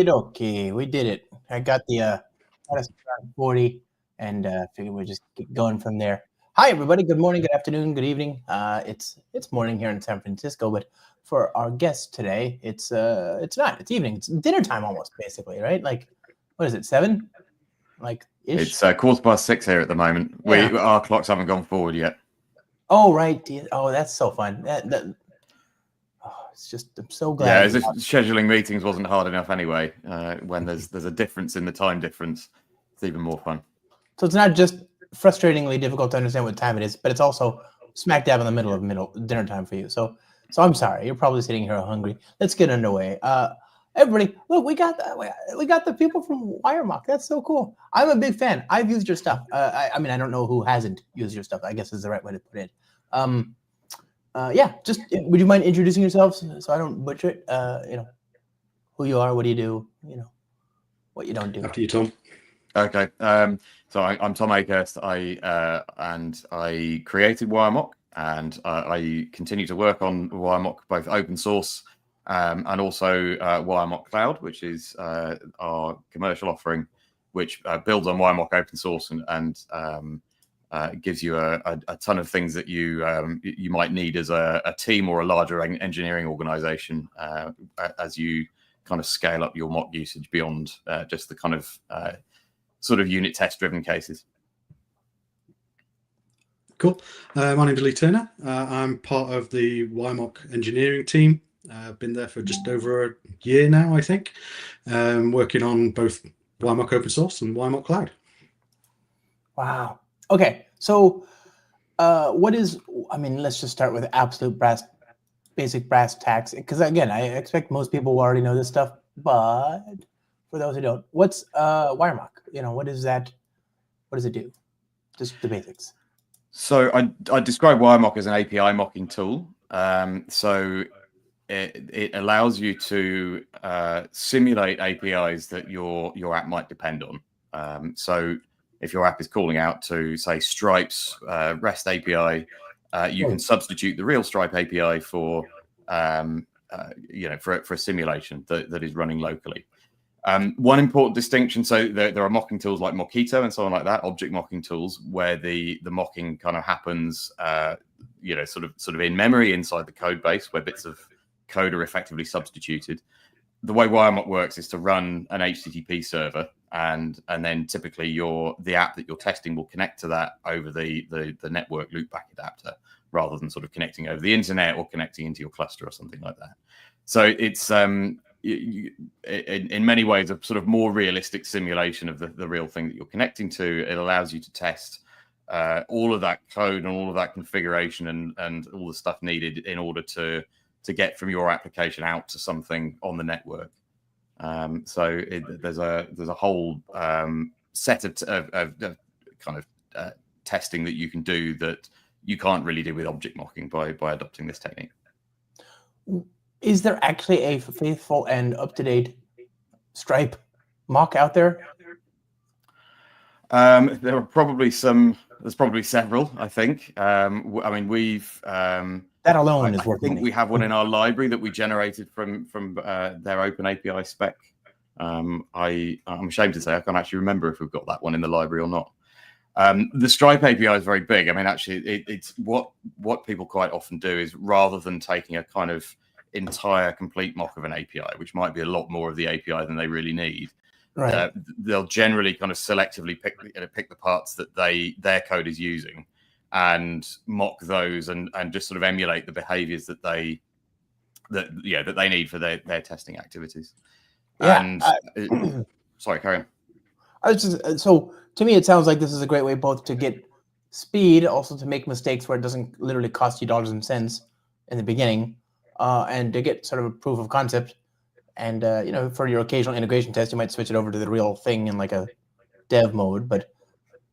Okie dokie, we did it. I got us around 40, and figured we'd just get going from there. Hi, everybody. Good morning, good afternoon, good evening. It's morning here in San Francisco, but for our guest today, it's not. It's evening. It's dinner time almost, basically, right? Like, what is it? 7? Like ish. It's 6:15 here at the moment. Yeah. Our clocks haven't gone forward yet. Oh, right. Oh, that's so fun. It's just, I'm so glad. Yeah, as if scheduling meetings wasn't hard enough anyway. When there's a difference in the time difference, it's even more fun. So it's not just frustratingly difficult to understand what time it is, but it's also smack dab in the middle of dinner time for you. So I'm sorry. You're probably sitting here hungry. Let's get underway. Everybody, look, we got the people from WireMock. That's so cool. I'm a big fan. I've used your stuff. I mean, I don't know who hasn't used your stuff, I guess is the right way to put it. Yeah, just would you mind introducing yourselves so I don't butcher it? Who you are, what do you do, what you don't do. After you, Tom. Okay. So I'm Tom Akehurst. I created WireMock, and I continue to work on WireMock, both open source and also WireMock Cloud, which is our commercial offering, which builds on WireMock open source and gives you a ton of things that you might need as a team or a larger engineering organization as you kind of scale up your mock usage beyond just the kind of sort of unit test driven cases. Cool. My name is Lee Turner. I'm part of the WireMock engineering team. I've been there for just over a year now, I think, working on both WireMock open source and WireMock Cloud. Wow. Okay. So let's just start with absolute basic brass tacks, because again, I expect most people will already know this stuff, but for those who don't, what's WireMock? What is that? What does it do? Just the basics. So I describe WireMock as an API mocking tool. So it allows you to simulate APIs that your app might depend on. So if your app is calling out to, say, Stripe's REST API, you can substitute the real Stripe API for a simulation that is running locally. One important distinction, so there are mocking tools like Mockito and so on like that, object mocking tools, where the mocking kind of happens, sort of in memory inside the code base, where bits of code are effectively substituted. The way WireMock works is to run an HTTP server, and then typically the app that you're testing will connect to that over the network loopback adapter, rather than sort of connecting over the internet or connecting into your cluster or something like that. So it's in many ways a sort of more realistic simulation of the real thing that you're connecting to. It allows you to test all of that code and all of that configuration and all the stuff needed in order to get from your application out to something on the network. So there's a whole set of kind of testing that you can do that you can't really do with object mocking by adopting this technique. Is there actually a faithful and up-to-date Stripe mock out there? There are probably there's probably several, I think. We've that alone is worth it. I think we have one in our library that we generated from their open API spec. I'm ashamed to say I can't actually remember if we've got that one in the library or not. The Stripe API is very big. I mean, actually, it's what people quite often do is, rather than taking a kind of entire complete mock of an API, which might be a lot more of the API than they really need, right, they'll generally kind of selectively pick the parts that their code is using and mock those and just sort of emulate the behaviors that they need for their testing activities. Yeah. And sorry, carry on. So to me, it sounds like this is a great way both to get speed, also to make mistakes where it doesn't literally cost you dollars and cents in the beginning, and to get sort of a proof of concept. And for your occasional integration test, you might switch it over to the real thing in like a dev mode. But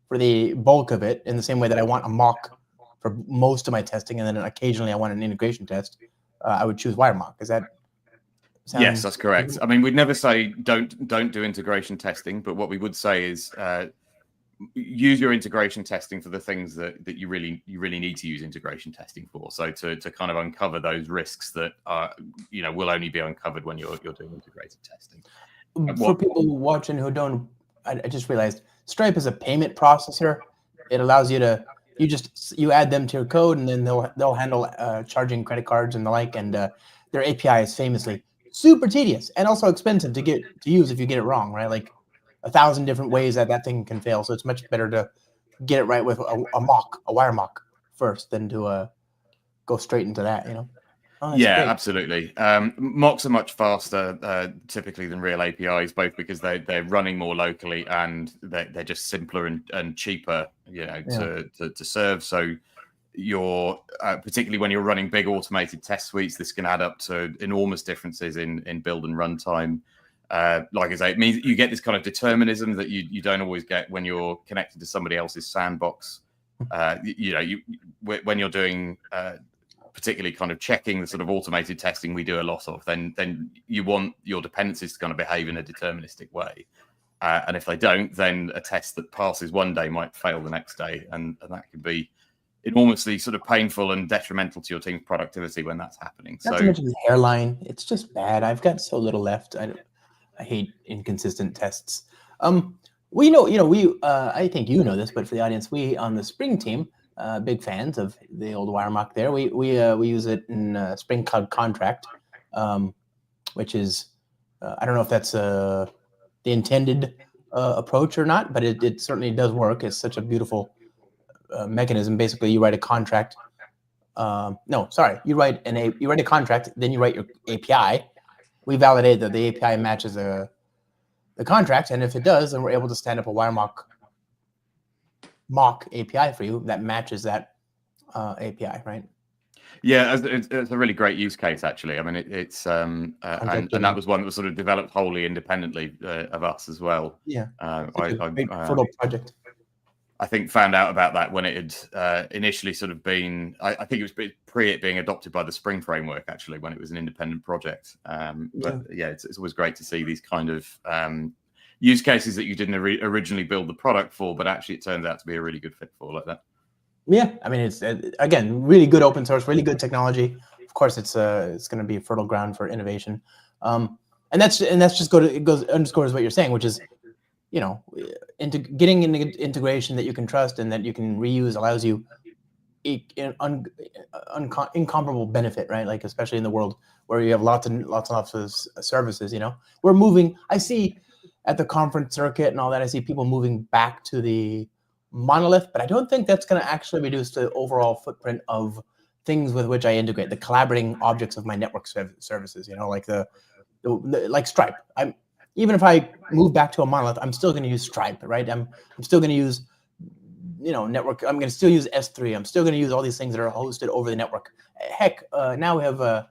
for the bulk of it, in the same way that I want a mock for most of my testing, and then occasionally I want an integration test, I would choose WireMock. Is that? Yes, that's correct. I mean, we'd never say don't do integration testing, but what we would say is use your integration testing for the things that you really need to use integration testing for. So to kind of uncover those risks that are, will only be uncovered when you're doing integrated testing. for people watching who don't, I just realized Stripe is a payment processor. It allows you to you add them to your code, and then they'll handle charging credit cards and the like. And their API is famously super tedious and also expensive to use if you get it wrong, right? Like 1,000 different ways that thing can fail. So it's much better to get it right with a WireMock first than to go straight into that, you know? Oh, yeah, great. absolutely. Mocks are much faster typically than real APIs, both because they're running more locally and they're just simpler and cheaper, you know, to serve. So you're particularly when you're running big automated test suites, this can add up to enormous differences in build and run-time. Like I say, it means you get this kind of determinism that you don't always get when you're connected to somebody else's sandbox. When you're doing particularly kind of checking the sort of automated testing we do a lot of, then you want your dependencies to kind of behave in a deterministic way. And if they don't, then a test that passes one day might fail the next day. And that can be enormously sort of painful and detrimental to your team's productivity when that's happening. Not to mention the hairline. It's just bad. I've got so little left. I hate inconsistent tests. We I think you know this, but for the audience, we on the Spring team, big fans of the old WireMock there. We use it in Spring Cloud Contract, which is, I don't know if that's the intended approach or not, but it certainly does work. It's such a beautiful mechanism. Basically, you write a contract. You write a contract, then you write your API. We validate that the API matches the contract, and if it does, then we're able to stand up a WireMock mock API for you that matches that API, right? Yeah, it's a really great use case, actually. I mean, it's and that was one that was sort of developed wholly independently of us as well. Yeah, great fertile project. I think found out about that when it had initially sort of been. I think it was pre it being adopted by the Spring framework, actually, when it was an independent project. It's always great to see these kind of use cases that you didn't originally build the product for, but actually it turns out to be a really good fit for, like that. Yeah, I mean, it's again really good open source, really good technology. Of course, it's going to be a fertile ground for innovation, and that's just underscores what you're saying, which is, you know, getting into integration that you can trust and that you can reuse allows you incomparable benefit, right? Like especially in the world where you have lots of services. You know, we're moving. I see at the conference circuit and all that. I see people moving back to the monolith, but I don't think that's going to actually reduce the overall footprint of things with which I integrate, the collaborating objects of my network services. You know, like like Stripe. Even if I move back to a monolith, I'm still going to use Stripe, right? I'm still going to use, you know, network. I'm going to still use S3. I'm still going to use all these things that are hosted over the network. Heck, now we have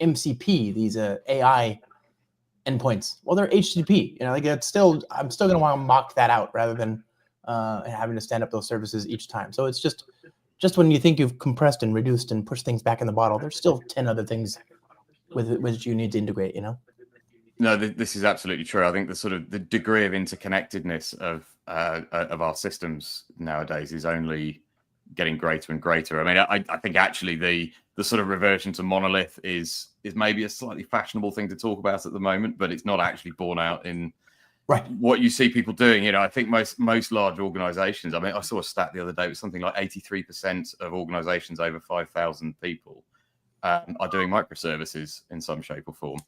MCP, these AI endpoints. Well, they're HTTP. You know, like I'm still going to want to mock that out rather than having to stand up those services each time. So it's just when you think you've compressed and reduced and pushed things back in the bottle, there's still 10 other things with which you need to integrate. You know. No, this is absolutely true. I think the degree of interconnectedness of our systems nowadays is only getting greater and greater. I mean, I think actually the sort of reversion to monolith is maybe a slightly fashionable thing to talk about at the moment, but it's not actually borne out in what you see people doing. You know, I think most large organizations, I mean, I saw a stat the other day, it was something like 83% of organizations over 5,000 people are doing microservices in some shape or form.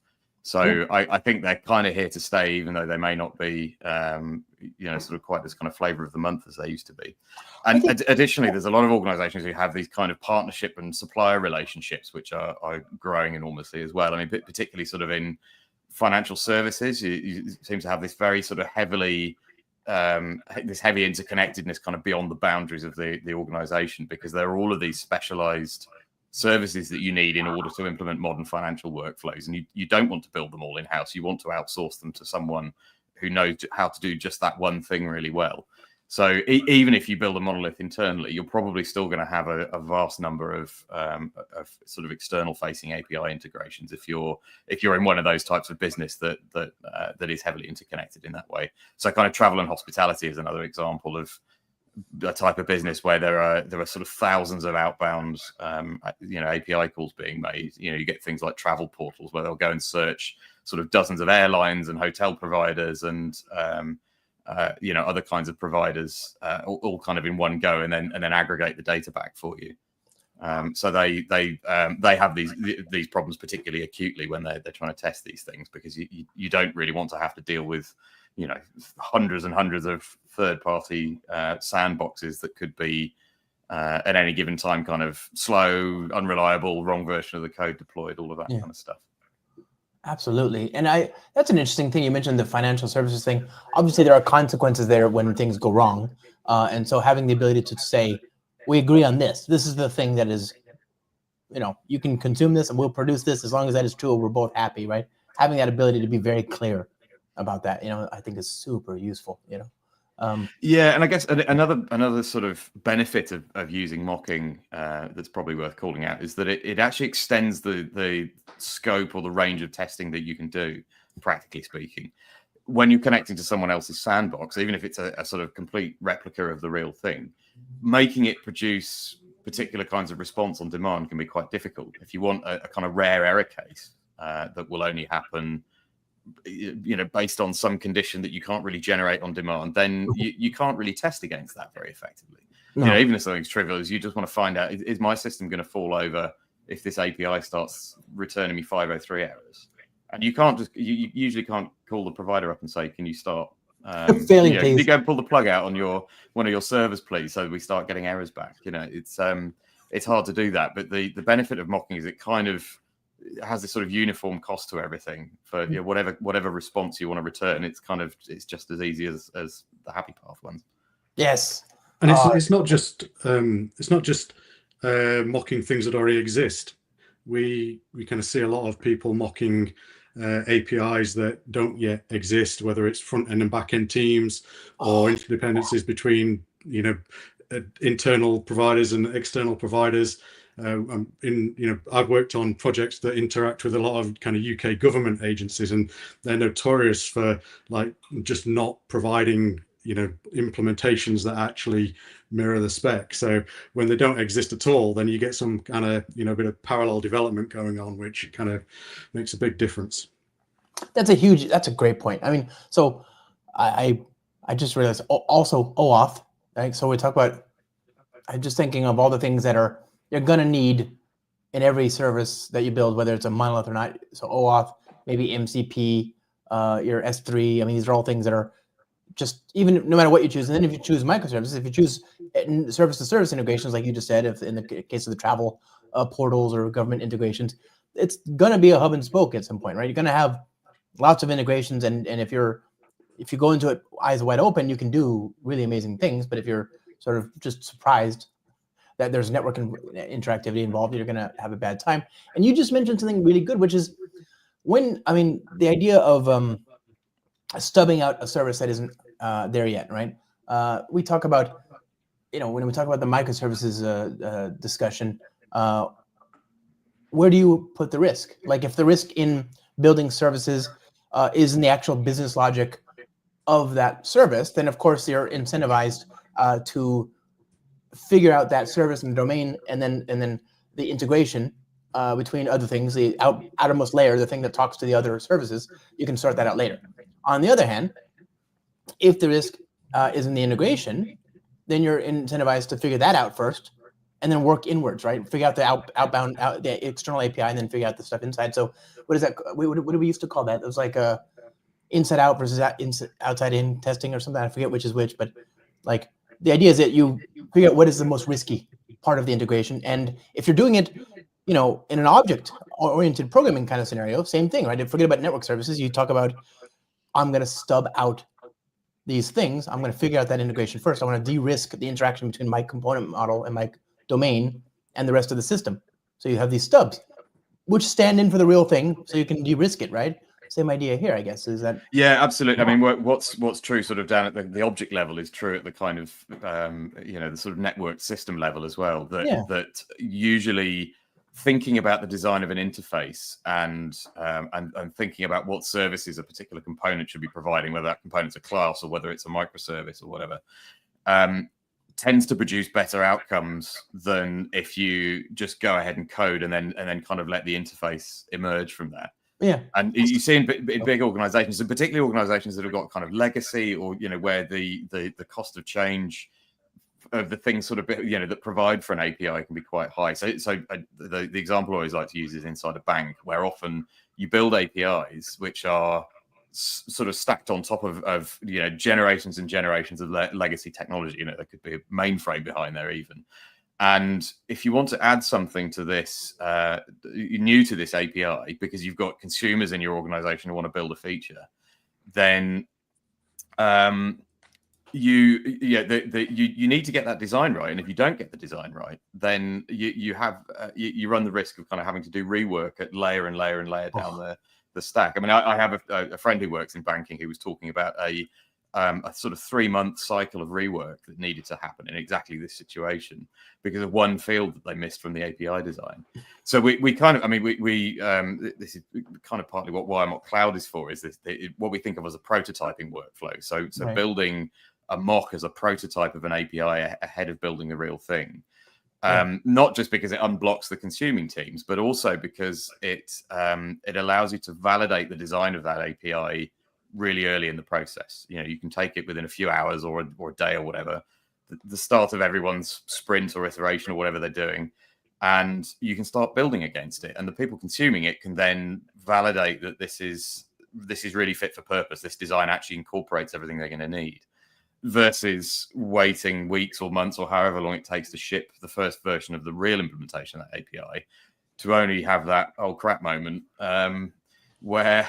So I think they're kind of here to stay, even though they may not be, sort of quite this kind of flavor of the month as they used to be. And additionally, there's a lot of organizations who have these kind of partnership and supplier relationships, which are growing enormously as well. I mean, particularly sort of in financial services, you seem to have this very sort of heavy interconnectedness kind of beyond the boundaries of the organization, because there are all of these specialized services that you need in order to implement modern financial workflows, and you don't want to build them all in-house. You want to outsource them to someone who knows how to do just that one thing really well. So even if you build a monolith internally, you're probably still going to have a vast number of sort of external facing API integrations if you're in one of those types of business that is heavily interconnected in that way. So kind of travel and hospitality is another example of a type of business where there are sort of thousands of outbound API calls being made. You know, you get things like travel portals where they'll go and search sort of dozens of airlines and hotel providers and other kinds of providers all kind of in one go, and then aggregate the data back for you. So they have these problems particularly acutely when they're trying to test these things, because you don't really want to have to deal with hundreds and hundreds of third-party sandboxes that could be at any given time kind of slow, unreliable, wrong version of the code deployed, all of that kind of stuff. Absolutely. And that's an interesting thing. You mentioned the financial services thing. Obviously, there are consequences there when things go wrong. And so having the ability to say, we agree on this. This is the thing that is, you can consume this and we'll produce this as long as that is true. We're both happy, right? Having that ability to be very clear about that, I think is super useful, Yeah, and I guess another sort of benefit of using mocking that's probably worth calling out is that it actually extends the scope or the range of testing that you can do, practically speaking. When you're connecting to someone else's sandbox, even if it's a sort of complete replica of the real thing, making it produce particular kinds of response on demand can be quite difficult. If you want a kind of rare error case that will only happen based on some condition that you can't really generate on demand, then you can't really test against that very effectively. No. Even if something's trivial, is you just want to find out, is my system going to fall over if this API starts returning me 503 errors? And you usually can't call the provider up and say, can you start failing, can you go and pull the plug out on one of your servers, please, so we start getting errors back. It's hard to do that, but the benefit of mocking is it kind of has this sort of uniform cost to everything for whatever response you want to return. It's just as easy as the happy path ones. Yes, and it's not just mocking things that already exist. We kind of see a lot of people mocking APIs that don't yet exist, whether it's front end and back end teams or interdependencies between internal providers and external providers. I've worked on projects that interact with a lot of kind of UK government agencies, and they're notorious for just not providing implementations that actually mirror the spec. So when they don't exist at all, then you get some kind of bit of parallel development going on, which kind of makes a big difference. That's a great point. I mean, so I just realized also OAuth, right? So we talk about, I'm just thinking of all the things that you're going to need in every service that you build, whether it's a monolith or not. So OAuth, maybe MCP, your S3. I mean, these are all things that are just, even no matter what you choose. And then if you choose microservices, if you choose service-to-service integrations, like you just said, if in the case of the travel portals or government integrations, it's going to be a hub and spoke at some point, right? You're going to have lots of integrations, and if you go into it eyes wide open, you can do really amazing things. But if you're sort of just surprised that there's network interactivity involved, you're going to have a bad time. And you just mentioned something really good, which is the idea of stubbing out a service that isn't there yet, right? We talk about, when we talk about the microservices discussion, where do you put the risk? Like, if the risk in building services is in the actual business logic of that service, then of course you're incentivized to figure out that service and domain, and then the integration between other things, the outermost layer, the thing that talks to the other services. You can sort that out later. On the other hand, if the risk is in the integration, then you're incentivized to figure that out first, and then work inwards, right? Figure out the the external API, and then figure out the stuff inside. So what is that? What do we used to call that? It was like inside out versus outside in testing or something. I forget which is which, but like the idea is that you figure out what is the most risky part of the integration. And if you're doing it, in an object-oriented programming kind of scenario, same thing, right? Forget about network services. You talk about, I'm going to stub out these things. I'm going to figure out that integration first. I want to de-risk the interaction between my component model and my domain and the rest of the system. So you have these stubs, which stand in for the real thing, so you can de-risk it, right? Same idea here, I guess. Is that? Yeah, absolutely. I mean, what's true sort of down at the object level is true at the kind of the sort of network system level as well. That usually thinking about the design of an interface and thinking about what services a particular component should be providing, whether that component's a class or whether it's a microservice or whatever, tends to produce better outcomes than if you just go ahead and code and then kind of let the interface emerge from that. Yeah. And you see in big organizations, and particularly organizations that have got kind of legacy, or where the cost of change of the things sort of that provide for an API can be quite high. So the example I always like to use is inside a bank, where often you build APIs which are sort of stacked on top of generations and generations of legacy technology. There could be a mainframe behind there even. And if you want to add something to this, new to this API, because you've got consumers in your organization who want to build a feature, then you need to get that design right. And if you don't get the design right, then you run the risk of kind of having to do rework at layer and layer and layer down the stack. I mean, I have a friend who works in banking who was talking about a sort of 3-month cycle of rework that needed to happen in exactly this situation because of one field that they missed from the API design. So we kind of, I mean, this is kind of partly what WireMock Cloud is for, is this what we think of as a prototyping workflow. So right. Building a mock as a prototype of an API ahead of building the real thing. Not just because it unblocks the consuming teams, but also because it allows you to validate the design of that API really early in the process. You can take it within a few hours or a day or whatever, the start of everyone's sprint or iteration or whatever they're doing, and you can start building against it. And the people consuming it can then validate that this is really fit for purpose. This design actually incorporates everything they're going to need, versus waiting weeks or months or however long it takes to ship the first version of the real implementation of that API, to only have that oh crap moment where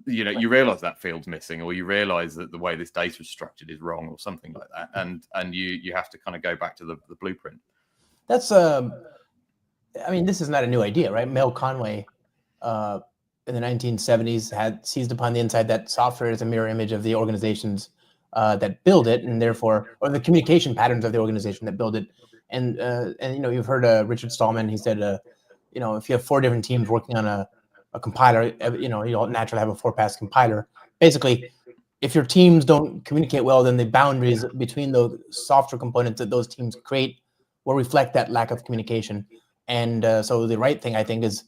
you realize that field's missing, or you realize that the way this data is structured is wrong, or something like that, and you have to kind of go back to the blueprint. That's I mean, this is not a new idea, right? Mel Conway in the 1970s had seized upon the insight that software is a mirror image of the organizations that build it, and therefore, or the communication patterns of the organization that build it. And you've heard Richard Stallman. He said, if you have 4 different teams working on a compiler, you'll naturally have a 4-pass compiler. Basically, if your teams don't communicate well, then the boundaries between the software components that those teams create will reflect that lack of communication. And so the right thing, I think, is,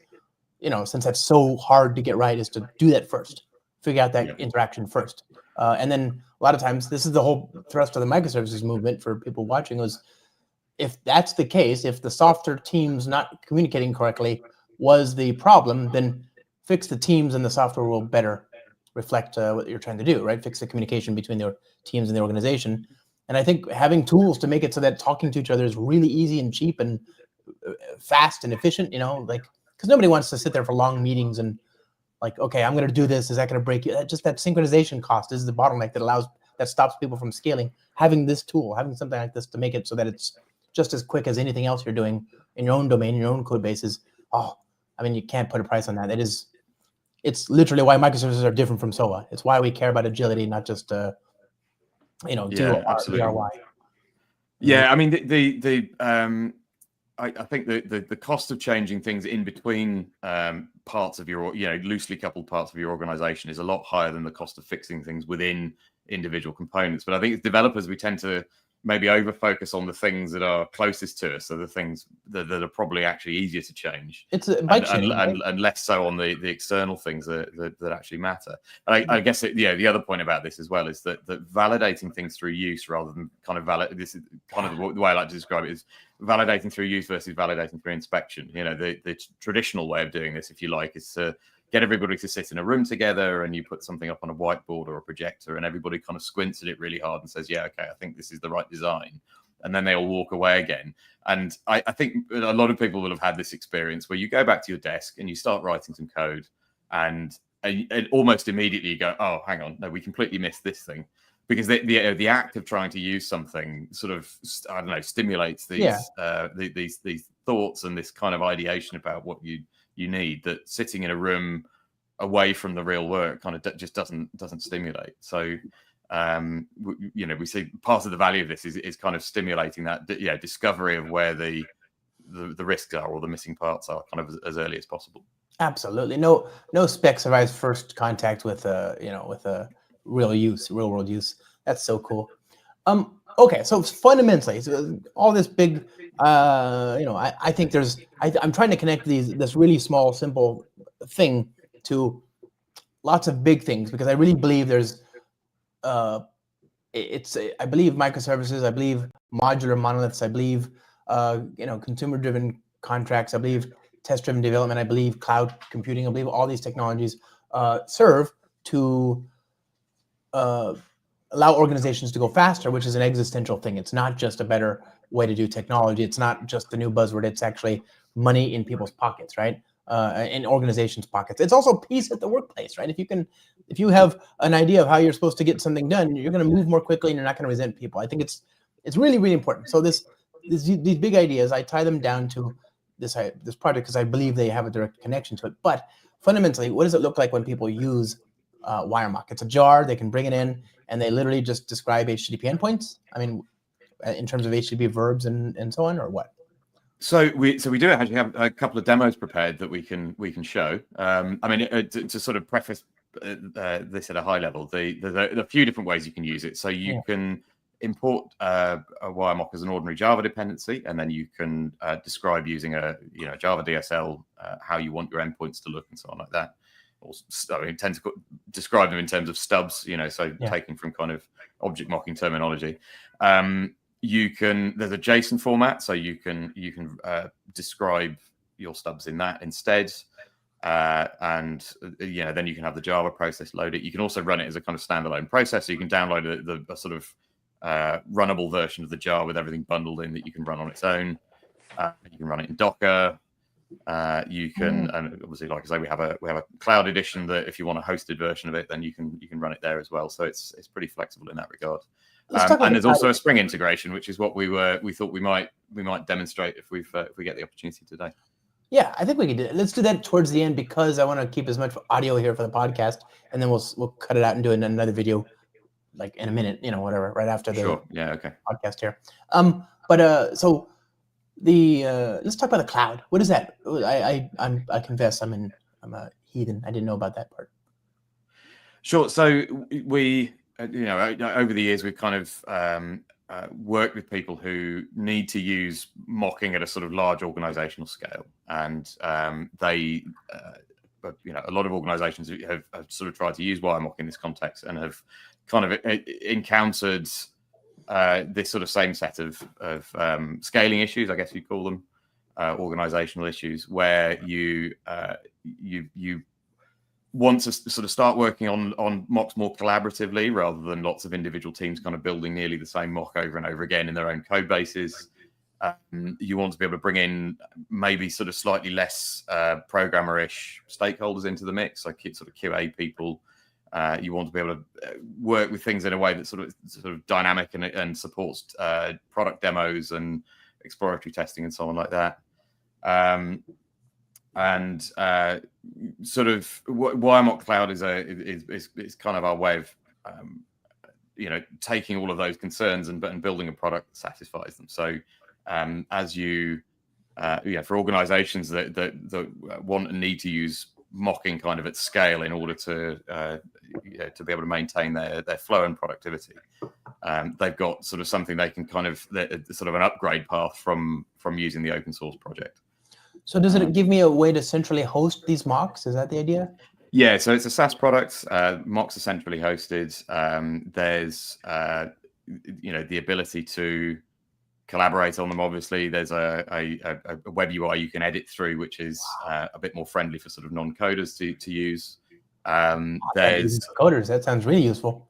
since that's so hard to get right, is to do that first. Figure out that interaction first. And then a lot of times, this is the whole thrust of the microservices movement for people watching, was if that's the case, if the software teams not communicating correctly was the problem, then fix the teams and the software will better reflect what you're trying to do, right? Fix the communication between the teams and the organization. And I think having tools to make it so that talking to each other is really easy and cheap and fast and efficient, because nobody wants to sit there for long meetings and like, okay, I'm going to do this. Is that going to break you? Just that synchronization cost is the bottleneck that stops people from scaling. Having this tool, having something like this to make it so that it's just as quick as anything else you're doing in your own domain, in your own code bases. You can't put a price on that. It's literally why microservices are different from SOA. It's why we care about agility, not just absolutely. ROI. Yeah, I mean I think the cost of changing things in between parts of your loosely coupled parts of your organization is a lot higher than the cost of fixing things within individual components. But I think as developers, we tend to maybe over focus on the things that are closest to us, so the things that are probably actually easier to change. It's and less so on the external things that actually matter. And I guess the other point about this as well is that validating things through use rather than kind of this is kind of the way I like to describe it, is validating through use versus validating through inspection. The traditional way of doing this, if you like, is to get everybody to sit in a room together, and you put something up on a whiteboard or a projector, and everybody kind of squints at it really hard and says, yeah, okay, I think this is the right design. And then they all walk away again. And I think a lot of people will have had this experience where you go back to your desk and you start writing some code, and almost immediately you go, oh, hang on, no, we completely missed this thing. Because the act of trying to use something sort of, I don't know, stimulates these thoughts and this kind of ideation about what you need, that sitting in a room away from the real work kind of just doesn't stimulate. So we see part of the value of this is kind of stimulating that discovery of where the risks are or the missing parts are kind of as early as possible. Absolutely. No spec survives first contact with real world use. That's so cool. Okay, so fundamentally, all this big, I think I'm trying to connect this really small, simple thing to lots of big things, because I really believe there's I believe microservices, I believe modular monoliths, I believe consumer-driven contracts, I believe test-driven development, I believe cloud computing, I believe all these technologies serve to allow organizations to go faster, which is an existential thing. It's not just a better way to do technology. It's not just a new buzzword. It's actually money in people's pockets, right? In organizations' pockets. It's also peace at the workplace, right? If you have an idea of how you're supposed to get something done, you're going to move more quickly and you're not going to resent people. I think it's really, really important. So these big ideas, I tie them down to this project because I believe they have a direct connection to it. But fundamentally, what does it look like when people use WireMock? It's a jar. They can bring it in, and they literally just describe HTTP endpoints. I mean, in terms of HTTP verbs and so on, or what? So we do actually have a couple of demos prepared that we can show. I mean, to sort of preface this at a high level, there's a few different ways you can use it. So you can import a WireMock as an ordinary Java dependency, and then you can describe using a Java DSL how you want your endpoints to look and so on like that. Or we tend to describe them in terms of stubs, taking from kind of object mocking terminology. There's a JSON format, so you can describe your stubs in that instead, and then you can have the Java process load it. You can also run it as a kind of standalone process, so you can download a sort of runnable version of the jar with everything bundled in that you can run on its own. You can run it in Docker. You can, and obviously, like I say, we have a cloud edition that if you want a hosted version of it, then you can run it there as well. So it's pretty flexible in that regard. And there's also a Spring integration, which is what we thought we might demonstrate if we get the opportunity today. Yeah, I think we can do it. Let's do that towards the end, because I want to keep as much audio here for the podcast, and then we'll cut it out and do another video like in a minute, whatever, right after the podcast here. So let's talk about the cloud. What is that? I confess I'm a heathen. I didn't know about that part. Sure. So we over the years we've kind of worked with people who need to use mocking at a sort of large organizational scale, and a lot of organizations have sort of tried to use WireMock in this context and have kind of encountered this sort of same set of scaling issues, I guess you'd call them, organizational issues, where you want to sort of start working on mocks more collaboratively rather than lots of individual teams kind of building nearly the same mock over and over again in their own code bases. You want to be able to bring in maybe sort of slightly less programmer-ish stakeholders into the mix, like sort of QA people. You want to be able to work with things in a way that's sort of dynamic and supports product demos and exploratory testing and so on like that. Sort of WireMock Cloud is kind of our way of taking all of those concerns and building a product that satisfies them. So as for organizations that want and need to use mocking kind of at scale in order to be able to maintain their flow and productivity, they've got sort of something they can kind of sort of an upgrade path from using the open source project. So does it give me a way to centrally host these mocks? Is that the idea? Yeah, so it's a SaaS product. Mocks are centrally hosted. There's the ability to collaborate on them. Obviously, there's a web UI you can edit through, which is a bit more friendly for sort of non-coders to use. There's coders. That sounds really useful.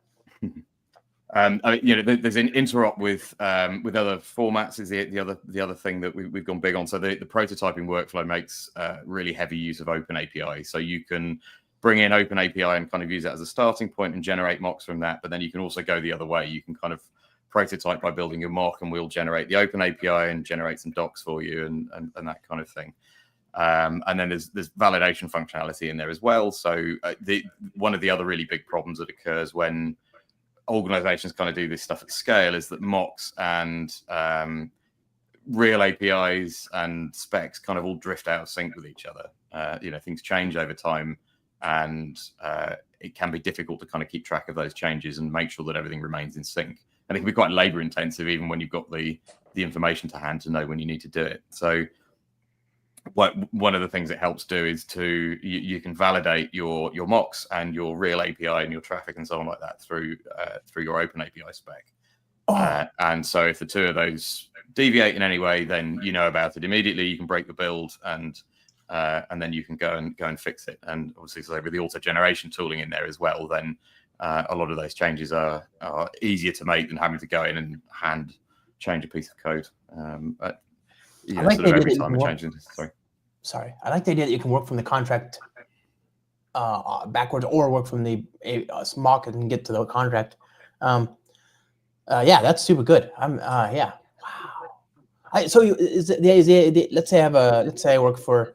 There's an interop with other formats is the other thing that we've gone big on. So the prototyping workflow makes really heavy use of Open API. So you can bring in Open API and kind of use that as a starting point and generate mocks from that. But then you can also go the other way. You can kind of prototype by building your mock, and we'll generate the Open API and generate some docs for you and that kind of thing. And then there's validation functionality in there as well. So one of the other really big problems that occurs when organizations kind of do this stuff at scale is that mocks and real APIs and specs kind of all drift out of sync with each other. Things change over time, and it can be difficult to kind of keep track of those changes and make sure that everything remains in sync. And it can be quite labor intensive, even when you've got the information to hand to know when you need to do it. So one of the things it helps do is you can validate your mocks and your real API and your traffic and so on like that through your open API spec. And so if the two of those deviate in any way, then you know about it immediately. You can break the build and then you can go and fix it. And obviously, so with the auto generation tooling in there as well, then a lot of those changes are easier to make than having to go in and hand change a piece of code. I like sort of every time it changes. Sorry, I like the idea that you can work from the contract backwards, or work from the mock and get to the contract. Yeah, that's super good. Yeah, wow. So let's say I work for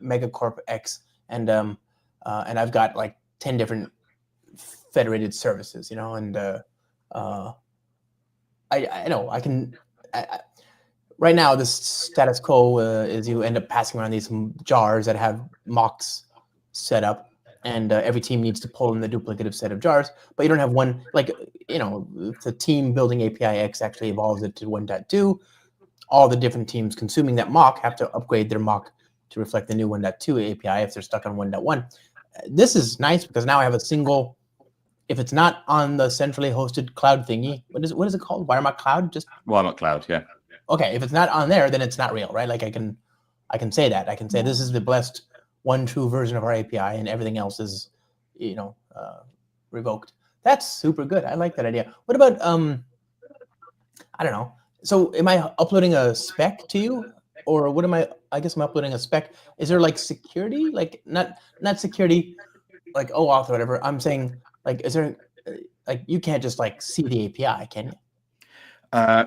Megacorp X, and I've got like 10 different federated services, and I know I can. Right now, the status quo is you end up passing around these jars that have mocks set up, and every team needs to pull in the duplicative set of jars, but you don't have one, if the team building API X actually evolves it to 1.2, all the different teams consuming that mock have to upgrade their mock to reflect the new 1.2 API if they're stuck on 1.1. This is nice because now I have a single, if it's not on the centrally hosted cloud thingy, what is it called? WireMock Cloud? Just WireMock Cloud, yeah. Okay, if it's not on there, then it's not real, right? Like I can say that. I can say this is the blessed one true version of our API, and everything else is, revoked. That's super good. I like that idea. What about I don't know. So am I uploading a spec to you, or what am I? I guess I'm uploading a spec. Is there like security? Like not security, like OAuth or whatever. I'm saying like, is there like you can't just like see the API, can you?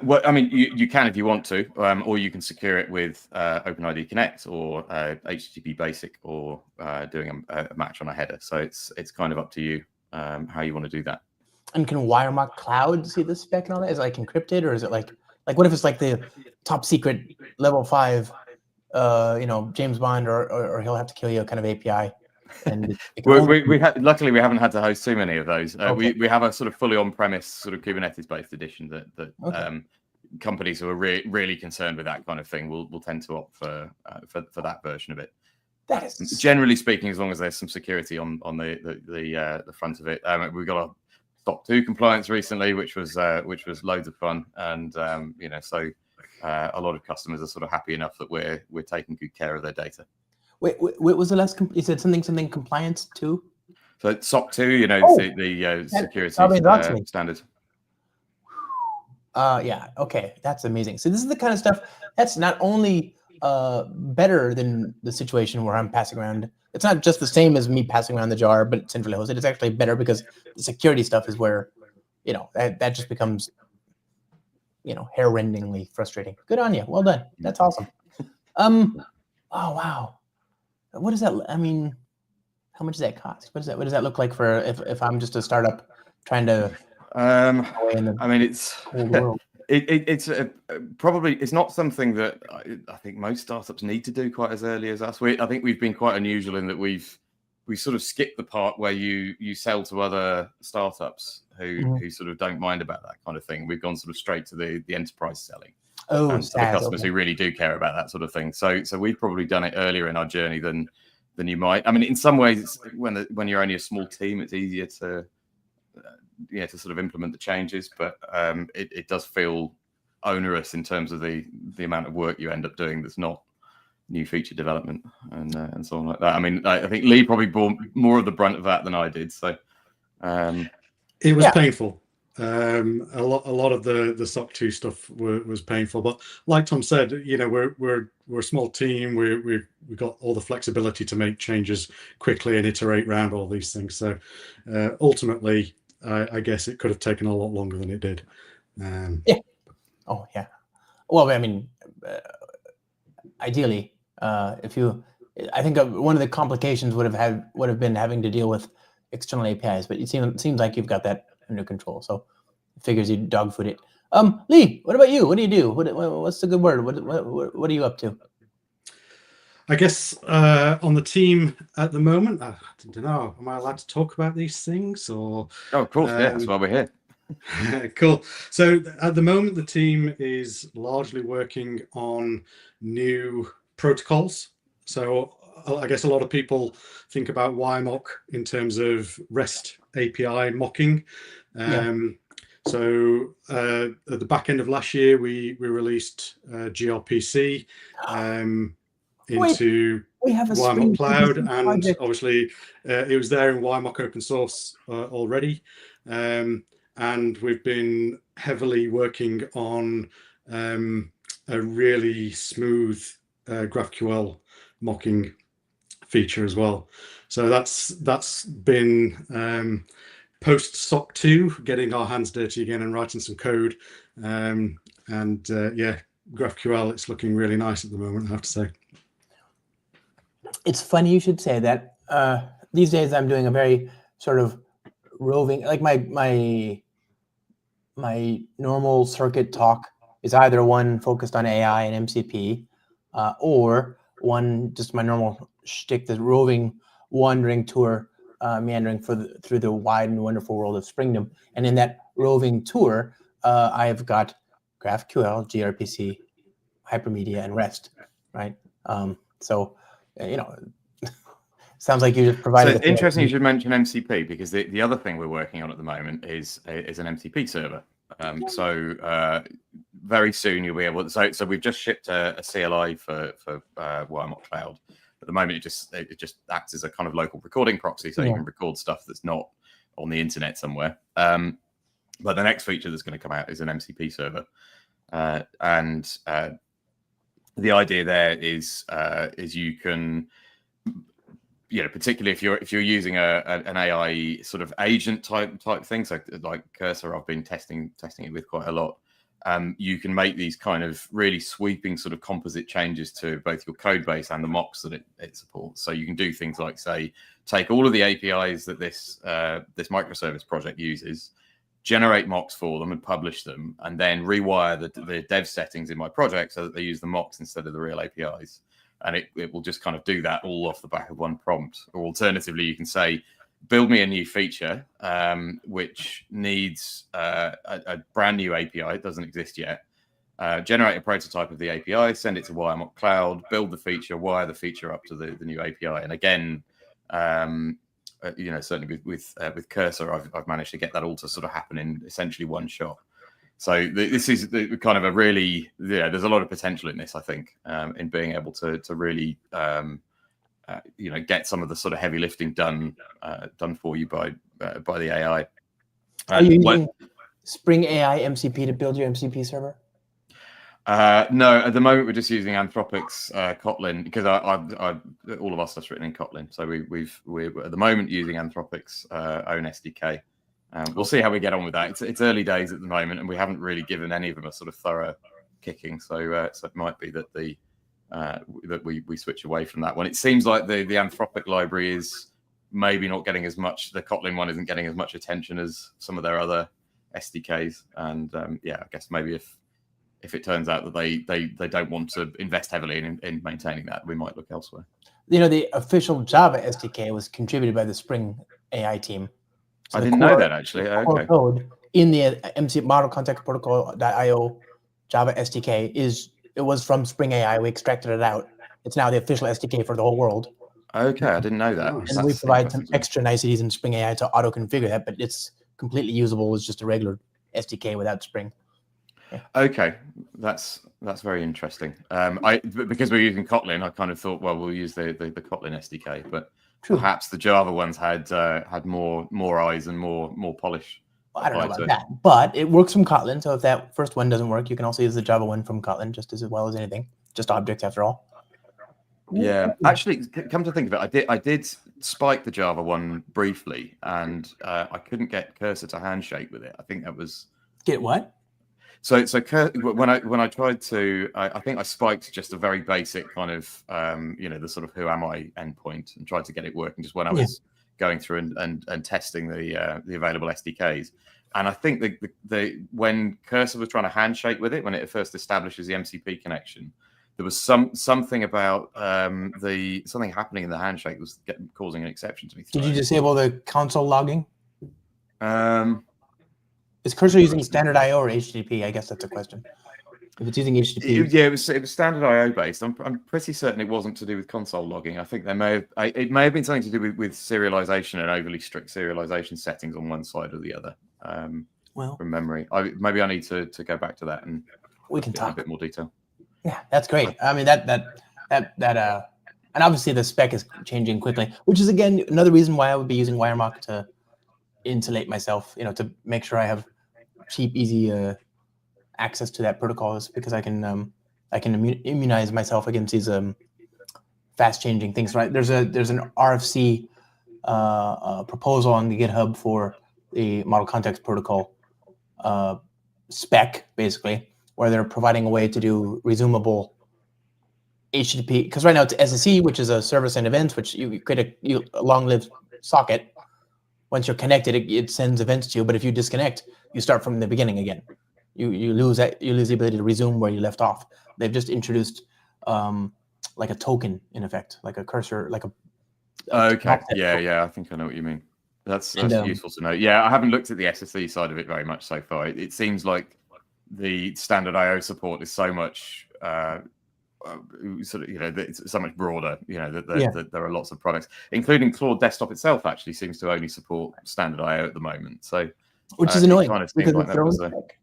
Well, I mean, you can if you want to, or you can secure it with OpenID Connect or HTTP Basic, or doing a match on a header. So it's kind of up to you how you want to do that. And can WireMock Cloud see the spec and all that? Is it like encrypted, or is it like what if it's like the top secret level 5, James Bond or he'll have to kill you kind of API? And luckily we haven't had to host too many of those. Okay. We have a sort of fully on-premise sort of Kubernetes-based edition that Okay. Companies who are really concerned with that kind of thing will tend to opt for that version of it. That is generally speaking, as long as there's some security on the front of it. We've got a SOC 2 compliance recently, which was loads of fun, and so a lot of customers are sort of happy enough that we're taking good care of their data. Wait, what was the last? You said something compliance too? So SOC 2, the security standard. Yeah. Okay, that's amazing. So this is the kind of stuff that's not only better than the situation where I'm passing around. It's not just the same as me passing around the jar, but it's centrally hosted. It's actually better because the security stuff is where, that just becomes, hair-rendingly frustrating. Good on you. Well done. That's awesome. Oh wow. What does that? I mean, how much does that cost? What does that look like for if I'm just a startup trying to? I mean, it's old world. It's probably it's not something that I think most startups need to do quite as early as us. I think we've been quite unusual in that we sort of skipped the part where you sell to other startups who sort of don't mind about that kind of thing. We've gone sort of straight to the enterprise selling. Oh, and to the customers who really do care about that sort of thing. So we've probably done it earlier in our journey than you might. I mean, in some ways, when you're only a small team, it's easier to sort of implement the changes, but it does feel onerous in terms of the amount of work you end up doing that's not new feature development and so on like that. I mean, I think Lee probably bore more of the brunt of that than I did. So it was painful. A lot of the SOC 2 stuff was painful, but like Tom said, we're a small team. We've got all the flexibility to make changes quickly and iterate around all these things. So ultimately, I guess it could have taken a lot longer than it did. Yeah. Oh yeah. Well, I mean, ideally, I think one of the complications would have been having to deal with external APIs, but it seems like you've got that under control. So it figures you dog food it. Lee, what about you? What do you do? What's the good word? What are you up to? I guess on the team at the moment, I don't know. Am I allowed to talk about these things? Or of course, yeah, that's why we're here. Cool. So at the moment, the team is largely working on new protocols. So I guess a lot of people think about WireMock in terms of REST API mocking. So at the back end of last year, we released gRPC into we have a WireMock Spring Cloud, GPC and project. obviously it was there in WireMock open source already. And we've been heavily working on a really smooth GraphQL mocking feature as well. So that's been post SOC 2, getting our hands dirty again and writing some code. Yeah, GraphQL, it's looking really nice at the moment, I have to say. It's funny you should say that. These days I'm doing a very sort of roving, like my normal circuit talk is either one focused on AI and MCP, or one just my normal shtick, the roving, wandering tour, meandering through the wide and wonderful world of Springdom. And in that roving tour, I've got GraphQL, gRPC, Hypermedia, and REST, right? So, sounds like you just provided. So it's interesting you should mention MCP, because the other thing we're working on at the moment is an MCP server. Very soon you'll be able to. So we've just shipped a CLI for WireMock Cloud. At the moment, it just acts as a kind of local recording proxy, so you can record stuff that's not on the internet somewhere. But the next feature that's going to come out is an MCP server, and the idea there is you can, particularly if you're using an AI sort of agent type thing, so like Cursor, I've been testing it with quite a lot. You can make these kind of really sweeping sort of composite changes to both your code base and the mocks that it supports. So you can do things like, say, take all of the APIs that this microservice project uses, generate mocks for them and publish them, and then rewire the dev settings in my project so that they use the mocks instead of the real APIs. And it will just kind of do that all off the back of one prompt. Or alternatively, you can say, build me a new feature, which needs a brand new API. It doesn't exist yet. Generate a prototype of the API, send it to WireMock Cloud, build the feature, wire the feature up to the new API. And again, certainly with Cursor, I've managed to get that all to sort of happen in essentially one shot. So this is kind of a really, there's a lot of potential in this, I think, in being able to really, get some of the sort of heavy lifting done for you by the AI. Are you using Spring AI MCP to build your MCP server? No, at the moment we're just using Anthropic's Kotlin, because all of us are written in Kotlin. So we're at the moment using Anthropic's own SDK. We'll see how we get on with that. It's early days at the moment, and we haven't really given any of them a sort of thorough kicking. So it might be that that we switch away from that one. It seems like the Anthropic library is maybe not getting as much. The Kotlin one isn't getting as much attention as some of their other SDKs. And I guess maybe if it turns out that they don't want to invest heavily in maintaining that, we might look elsewhere. The official Java SDK was contributed by the Spring AI team. So I didn't know that, actually. Okay. Code in the MC Model Context Protocol.io Java SDK was from Spring AI. We extracted it out. It's now the official SDK for the whole world. Okay, I didn't know that. And we provide some extra niceties in Spring AI to auto-configure that, but it's completely usable as just a regular SDK without Spring. Yeah. Okay, that's very interesting. Because we're using Kotlin, I kind of thought, well, we'll use the Kotlin SDK, but perhaps the Java ones had more eyes and more polish. I don't know about that, but it works from Kotlin. So if that first one doesn't work, you can also use the Java one from Kotlin just as well as anything. Just objects after all. Yeah, actually, come to think of it, I did spike the Java one briefly, and I couldn't get Cursor to handshake with it. I think that was get what? So when I tried to, I think I spiked just a very basic kind of, the sort of who am I endpoint, and tried to get it working just when I was going through and testing the available SDKs. And I think when Cursor was trying to handshake with it, when it first establishes the MCP connection, there was something about something happening in the handshake was causing an exception to me. Did you disable the console logging? Is Cursor using standard I/O or HTTP? I guess that's a question. If it's using HTTP, Yeah, it was standard I/O based. I'm pretty certain it wasn't to do with console logging. I think it may have been something to do with serialization and overly strict serialization settings on one side or the other. well, From memory, maybe I need to go back to that and we can get in a talk. bit more detail. Yeah, that's great. I mean, and obviously the spec is changing quickly, which is again another reason why I would be using WireMock to insulate myself. To make sure I have cheap, easy access to that protocol, is because I can immunize myself against these fast changing things. Right? There's an RFC proposal on the GitHub for the model context protocol spec, basically, where they're providing a way to do resumable HTTP, because right now it's SSE, which is a service and events, which you create a long-lived socket. Once you're connected, it sends events to you. But if you disconnect, you start from the beginning again. You lose the ability to resume where you left off. They've just introduced like a token, in effect, like a cursor, like a okay. Yeah. I think I know what you mean. That's useful to know. Yeah, I haven't looked at the SSE side of it very much so far. It seems like the standard I/O support is so much it's so much broader. That there are lots of products, including Claude Desktop itself. Actually, seems to only support standard I/O at the moment. So, which is annoying kind of because like it's their own spec.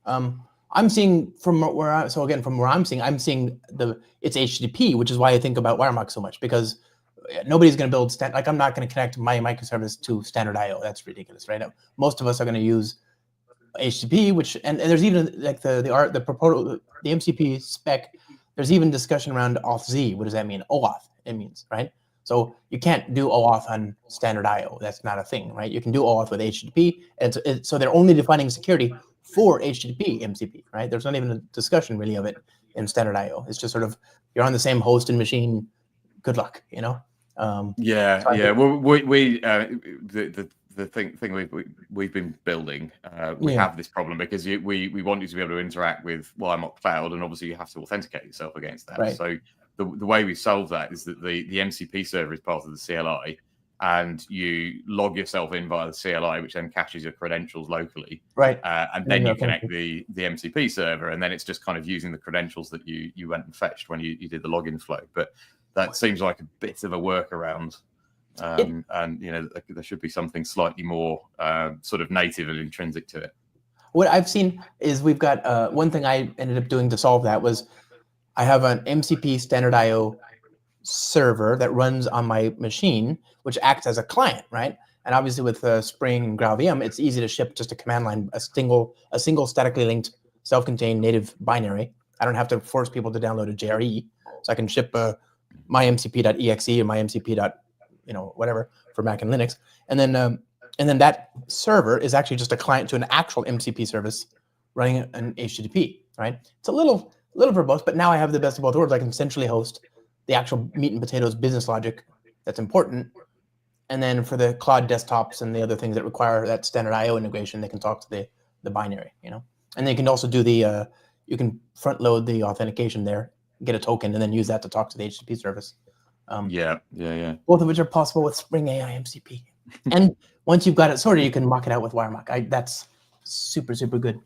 I'm seeing from where I'm seeing it's HTTP, which is why I think about WireMock so much, because nobody's going to build I'm not going to connect my microservice to standard I/O. That's ridiculous, right? Most of us are going to use HTTP, which and there's even like the proposal, the MCP spec. There's even discussion around auth-z. What does that mean? OAuth, it means, right? So you can't do OAuth on standard I/O. That's not a thing, right? You can do OAuth with HTTP, and so they're only defining security for HTTP MCP, right? There's not even a discussion really of it in standard I/O. It's just sort of you're on the same host and machine. Good luck, Well, the thing we've been building, we have this problem because we want you to be able to interact with WireMock Cloud, and obviously you have to authenticate yourself against that. Right. So the way we solve that is that the MCP server is part of the CLI, and you log yourself in via the CLI, which then caches your credentials locally. Right. And then you connect the MCP server, and then it's just kind of using the credentials that you went and fetched when you did the login flow. But that seems like a bit of a workaround. And there should be something slightly more sort of native and intrinsic to it. What I've seen is we've got one thing I ended up doing to solve that was I have an MCP standard I/O server that runs on my machine, which acts as a client, right? And obviously with Spring and GraalVM, it's easy to ship just a command line, a single statically linked self-contained native binary. I don't have to force people to download a JRE, so I can ship my mcp.exe or my mcp. Whatever for Mac and Linux, and then that server is actually just a client to an actual MCP service running an HTTP. Right? It's a little verbose, but now I have the best of both worlds. I can centrally host the actual meat and potatoes business logic that's important, and then for the Claude desktops and the other things that require that standard I/O integration, they can talk to the binary. And they can also do you can front load the authentication there, get a token, and then use that to talk to the HTTP service. Yeah. Both of which are possible with Spring AI MCP. And once you've got it sorted, you can mock it out with WireMock. That's super, super good.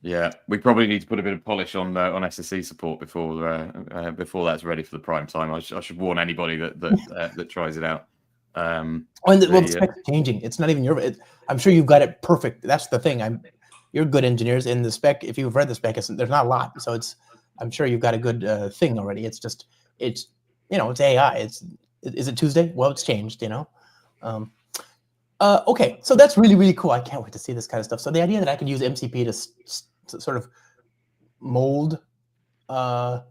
Yeah, we probably need to put a bit of polish on SSE support before that's ready for the prime time. I should warn anybody that tries it out. The spec's changing. It's not even I'm sure you've got it perfect. That's the thing. You're good engineers in the spec. If you've read the spec, there's not a lot. So I'm sure you've got a good thing already. It's just it's AI. Is it Tuesday? Well, it's changed. Okay, so that's really, really cool. I can't wait to see this kind of stuff. So the idea that I could use MCP to sort of mold my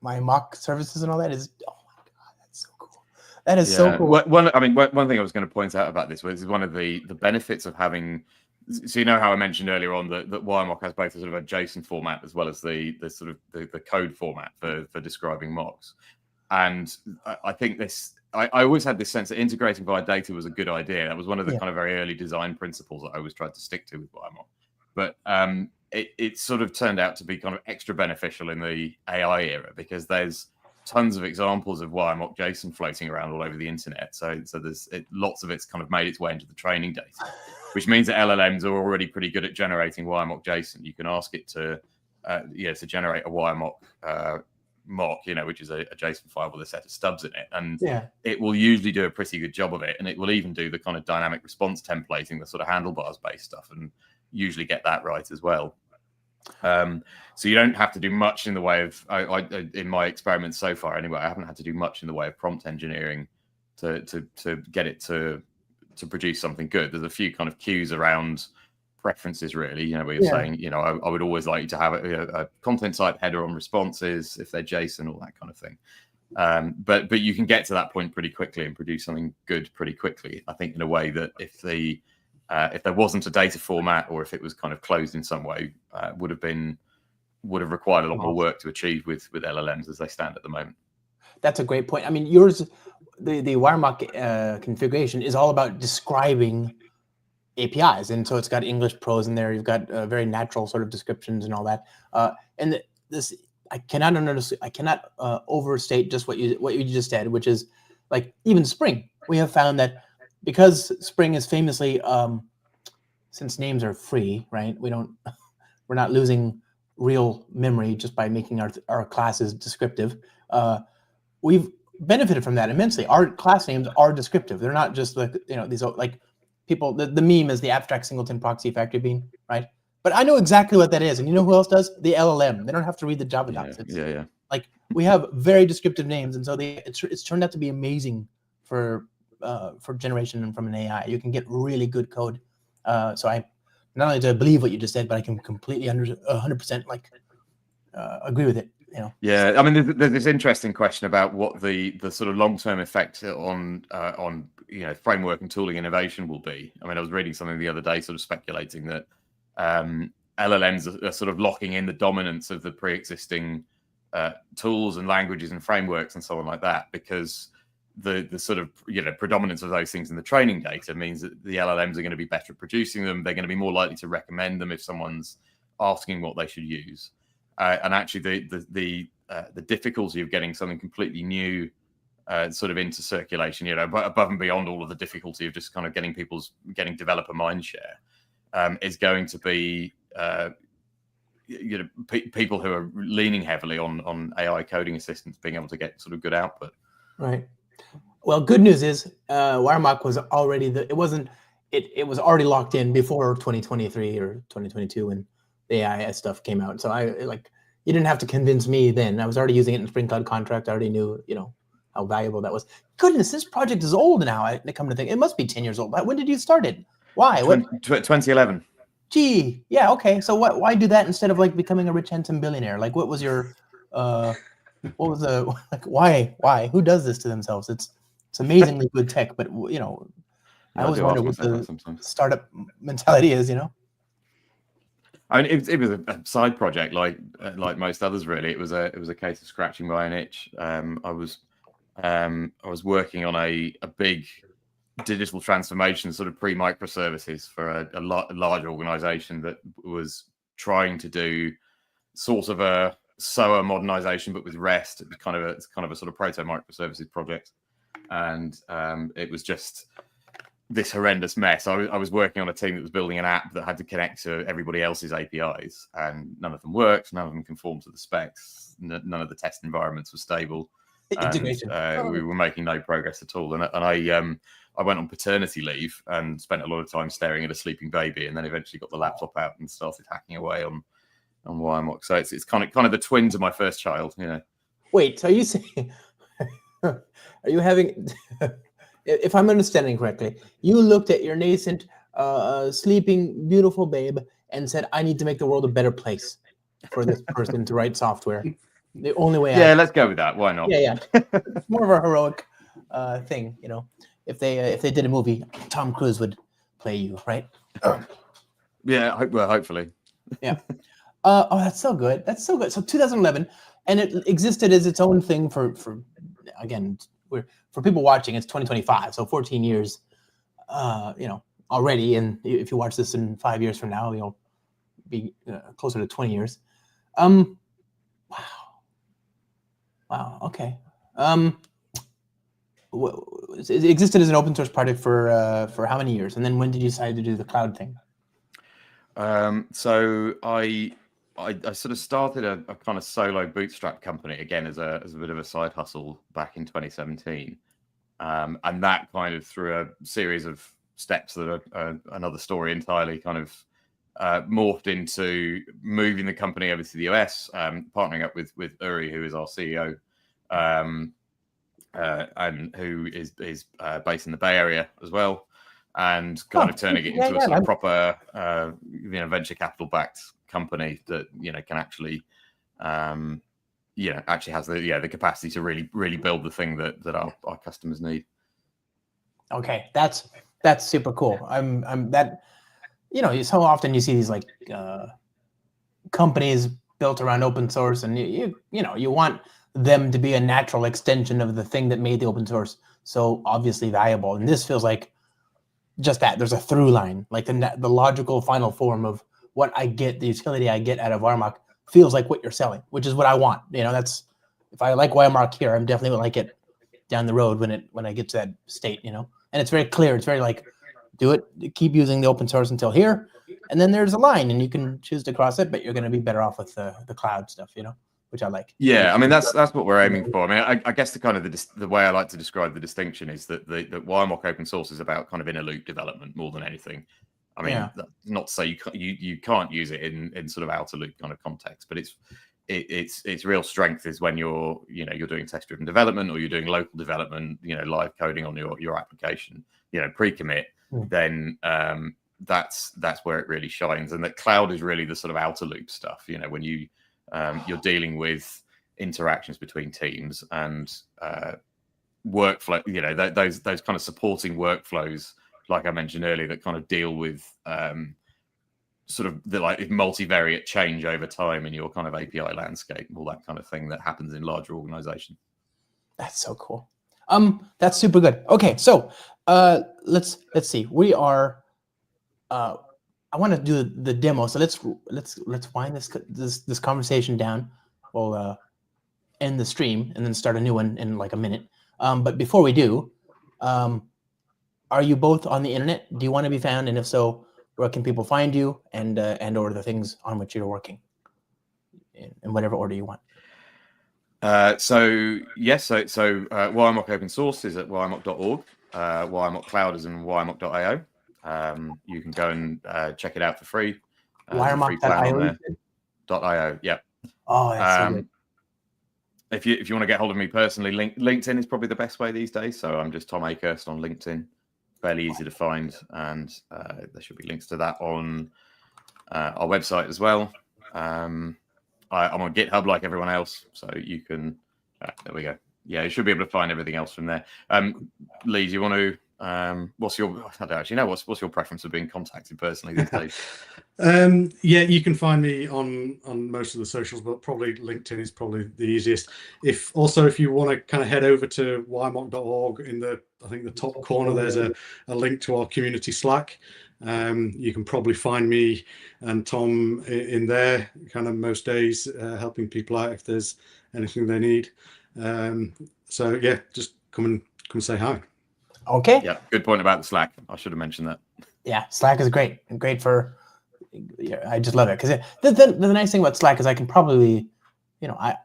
mock services and all that is, oh my god, that's so cool. That is so cool. One thing I was going to point out about this was one of the benefits of having. So how I mentioned earlier on that WireMock has both a sort of a JSON format as well as the sort of the code format for describing mocks. And I think I always had this sense that integrating via data was a good idea. That was one of the kind of very early design principles that I always tried to stick to with WireMock. But it sort of turned out to be kind of extra beneficial in the AI era because there's tons of examples of WireMock JSON floating around all over the internet. So there's lots of it's kind of made its way into the training data, which means that LLMs are already pretty good at generating WireMock JSON. You can ask it to to generate a WireMock mock, which is a JSON file with a set of stubs in it, and it will usually do a pretty good job of it, and it will even do the kind of dynamic response templating, the sort of handlebars based stuff, and usually get that right as well. So you don't have to do much in the way of, in my experiments so far anyway, I haven't had to do much in the way of prompt engineering to get it to produce something good. There's a few kind of cues around preferences, really, where you're saying, I would always like you to have a content type header on responses if they're JSON, all that kind of thing. But you can get to that point pretty quickly and produce something good pretty quickly. I think in a way that if there wasn't a data format, or if it was kind of closed in some way, would have required a lot more work to achieve with LLMs as they stand at the moment. That's a great point. I mean, yours, the WireMock configuration is all about describing APIs, and so it's got English prose in there. You've got very natural sort of descriptions and all that. And this, I cannot overstate just what you just said, which is like even Spring. We have found that because Spring is famously, since names are free, right? We're not losing real memory just by making our classes descriptive. We've benefited from that immensely. Our class names are descriptive. They're not just like these like people. The meme is the abstract singleton proxy factory bean, right? But I know exactly what that is, and you know who else does? The LLM. They don't have to read the Java docs. Yeah. Like we have very descriptive names, and so it's turned out to be amazing for generation and from an AI. You can get really good code. So I not only do I believe what you just said, but I can completely 100% agree with it. Yeah, I mean, there's this interesting question about what the sort of long-term effect on framework and tooling innovation will be. I mean, I was reading something the other day, sort of speculating that LLMs are sort of locking in the dominance of the pre-existing tools and languages and frameworks and so on like that, because the sort of predominance of those things in the training data means that the LLMs are going to be better at producing them. They're going to be more likely to recommend them if someone's asking what they should use. And actually, the difficulty of getting something completely new sort of into circulation, above and beyond all of the difficulty of just kind of getting developer mindshare, is going to be people who are leaning heavily on AI coding assistants being able to get sort of good output. Right. Well, good news is WireMock was already it was already locked in before 2023 or 2022 when the AI stuff came out. So you didn't have to convince me then. I was already using it in Spring Cloud Contract. I already knew, how valuable that was. Goodness, this project is old now. I come to think it must be 10 years old. When did you start it? Why? 2011. Gee, yeah, okay. So why do that instead of becoming a rich handsome billionaire? Like, what was your why? Who does this to themselves? It's amazingly good tech, but I always wonder what the startup mentality is. I mean, it was a side project, like most others. Really, it was a case of scratching by an itch. I was working on a big digital transformation, sort of pre-microservices for a large organization that was trying to do sort of a SOA modernization, but with REST. It was kind of a sort of proto microservices project, and it was just this horrendous mess. I was working on a team that was building an app that had to connect to everybody else's APIs, and none of them worked. None of them conformed to the specs. None of the test environments were stable. Integration. We were making no progress at all. And I went on paternity leave and spent a lot of time staring at a sleeping baby, and then eventually got the laptop out and started hacking away on WireMock. So it's kind of the twin to my first child. Wait, so are you saying? Are you having? If I'm understanding correctly, you looked at your nascent, sleeping, beautiful babe and said, "I need to make the world a better place for this person to write software." The only way. Yeah, let's go with that. Why not? Yeah. It's more of a heroic thing, If they did a movie, Tom Cruise would play you, right? Yeah, hopefully. Yeah. That's so good. That's so good. So 2011, and it existed as its own thing for again. For people watching, it's 2025, so 14 years, already. And if you watch this in 5 years from now, you'll be closer to 20 years. Wow. Wow. Okay. It existed as an open source project for how many years? And then when did you decide to do the cloud thing? So I sort of started a kind of solo bootstrap company again as a bit of a side hustle back in 2017, and that kind of through a series of steps that are another story entirely, kind of morphed into moving the company over to the US, partnering up with Uri, who is our CEO. And who is based in the Bay Area as well, and kind of turning it into a sort of proper, venture capital backed company that can actually, actually has the capacity to really build the thing that our customers need. Okay, that's super cool. I'm that, so often you see these like companies built around open source, and you want them to be a natural extension of the thing that made the open source so obviously valuable. And this feels like just that. There's a through line, like the logical final form of what I get, the utility I get out of WireMock feels like what you're selling, which is what I want. That's, if I like WireMock here, I'm definitely gonna like it down the road when I get to that state, and it's very clear. It's very like, do it, keep using the open source until here. And then there's a line and you can choose to cross it, but you're going to be better off with the cloud stuff, which I like. Yeah, I mean that's what we're aiming for. I mean, I guess the kind of the way I like to describe the distinction is that that WireMock open source is about kind of inner loop development more than anything. I mean, not to say you can't use it in sort of outer loop kind of context, but its real strength is when you're doing test driven development or you're doing local development, live coding on your application, pre-commit, then that's where it really shines. And that cloud is really the sort of outer loop stuff. When you're dealing with interactions between teams and workflow, those kind of supporting workflows, like I mentioned earlier, that kind of deal with sort of the like multivariate change over time in your kind of API landscape, all that kind of thing that happens in larger organizations. That's so cool. That's super good. Okay, so let's see. We are I want to do the demo, so let's wind this conversation down. We'll end the stream and then start a new one in like a minute. But before we do, are you both on the internet? Do you want to be found? And if so, where can people find you and or the things on which you're working in whatever order you want? So WireMock open source is at wiremock.org. WireMock cloud is in wiremock.io. You can go and check it out for free. WireMock.io. Yeah. Oh, that's so good. If you want to get hold of me personally, LinkedIn is probably the best way these days. So I'm just Tom Akehurst on LinkedIn. Fairly easy to find, and there should be links to that on our website as well. I'm on GitHub like everyone else, so you can. There we go. Yeah, you should be able to find everything else from there. Lee, do you want to? What's your? I don't actually know. What's your preference of being contacted personally these days? Yeah, you can find me on most of the socials, but probably LinkedIn is probably the easiest. If you want to kind of head over to wiremock.org, in the top corner there's a link to our community Slack. You can probably find me and Tom in there kind of most days, helping people out if there's anything they need. So yeah, just come say hi. Okay. Yeah, good point about the Slack. I should have mentioned that. Yeah, Slack is great for. I just love it because the nice thing about Slack is I can probably,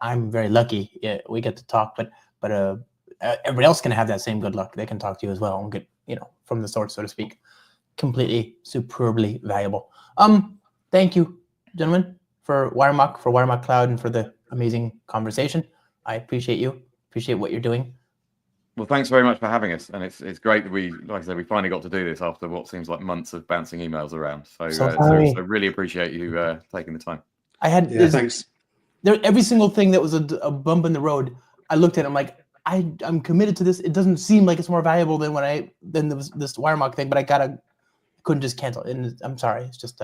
I'm very lucky. Yeah, we get to talk, but everybody else can have that same good luck. They can talk to you as well and get from the source, so to speak. Completely superbly valuable. Thank you, gentlemen, for WireMock Cloud, and for the amazing conversation. I appreciate you. Appreciate what you're doing. Well, thanks very much for having us, and it's great that we finally got to do this after what seems like months of bouncing emails around. So really appreciate you taking the time. Thanks. Every single thing that was a bump in the road, I looked at it, I'm like, I'm committed to this. It doesn't seem like it's more valuable than this WireMock thing, but I couldn't just cancel it. And I'm sorry, it's just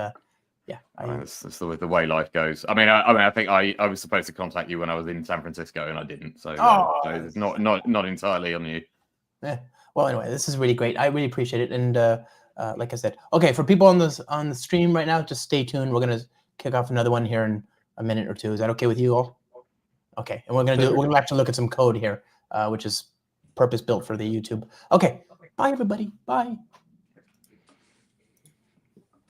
that's the way life goes. I mean, I think I was supposed to contact you when I was in San Francisco, and I didn't. So it's not entirely on you. Yeah. Well, anyway, this is really great. I really appreciate it. And like I said, okay, for people on the stream right now, just stay tuned. We're gonna kick off another one here in a minute or two. Is that okay with you all? Okay, and we're gonna actually look at some code here, which is purpose built for the YouTube. Okay, bye everybody. Bye.